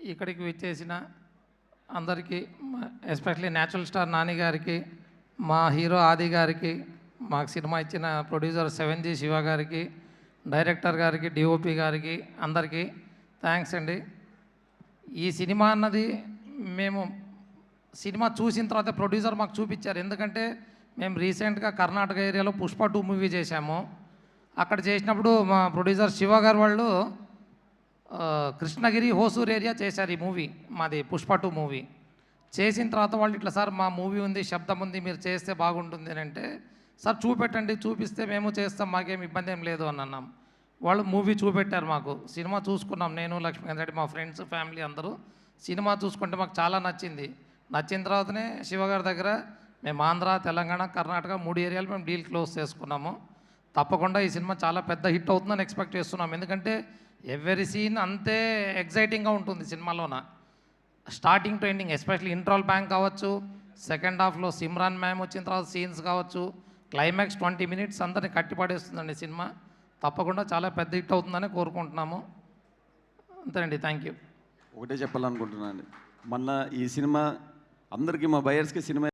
ఇక్కడికి విచ్చేసిన అందరికీ, ఎస్పెషలీ న్యాచురల్ స్టార్ నాని గారికి, మా హీరో ఆది గారికి, మాకు సినిమా ఇచ్చిన ప్రొడ్యూసర్ 7G శివ గారికి, డైరెక్టర్ గారికి, డిఓపి గారికి అందరికీ థ్యాంక్స్ అండి. ఈ సినిమా అన్నది మేము సినిమా చూసిన తర్వాత ప్రొడ్యూసర్ మాకు చూపించారు. ఎందుకంటే మేము రీసెంట్గా కర్ణాటక ఏరియాలో పుష్ప 2 మూవీ చేశాము. అక్కడ చేసినప్పుడు మా ప్రొడ్యూసర్ శివ గారు వాళ్ళు కృష్ణగిరి, హోసూర్ ఏరియా చేశారు ఈ మూవీ, మాది పుష్ప 2 మూవీ. చేసిన తర్వాత వాళ్ళు ఇట్లా, సార్ మా మూవీ ఉంది, శబ్దం ఉంది, మీరు చేస్తే బాగుంటుంది అని అంటే, సార్ చూపెట్టండి, చూపిస్తే మేము చేస్తాం, మాకేం ఇబ్బంది ఏం లేదు అని అన్నాం. వాళ్ళు మూవీ చూపెట్టారు మాకు. సినిమా చూసుకున్నాం, నేను, లక్ష్మీకాంత్ రెడ్డి, మా ఫ్రెండ్స్, ఫ్యామిలీ అందరూ. సినిమా చూసుకుంటే మాకు చాలా నచ్చింది. నచ్చిన తర్వాతనే శివ గారి దగ్గర మేము ఆంధ్ర, తెలంగాణ, కర్ణాటక 3 ఏరియాలు మేము డీల్ క్లోజ్ చేసుకున్నాము. తప్పకుండా ఈ సినిమా చాలా పెద్ద హిట్ అవుతుందని ఎక్స్పెక్ట్ చేస్తున్నాం. ఎందుకంటే ఎవ్రీ సీన్ అంతే ఎగ్జైటింగ్గా ఉంటుంది సినిమాలోన, స్టార్టింగ్ టు ఎండింగ్. ఎస్పెషల్లీ ఇంట్రోల్ బ్యాంక్ కావచ్చు, సెకండ్ హాఫ్లో సిమ్రాన్ మ్యామ్ వచ్చిన తర్వాత సీన్స్ కావచ్చు, క్లైమాక్స్ 20 మినిట్స్ అందరిని కట్టిపడేస్తుందండి సినిమా. తప్పకుండా చాలా పెద్ద హిట్ అవుతుందని కోరుకుంటున్నాము. అంతేనండి, థ్యాంక్ యూ. ఒకటే చెప్పాలనుకుంటున్నాను అండి, మొన్న ఈ సినిమా అందరికీ, మా బయర్స్కి సినిమా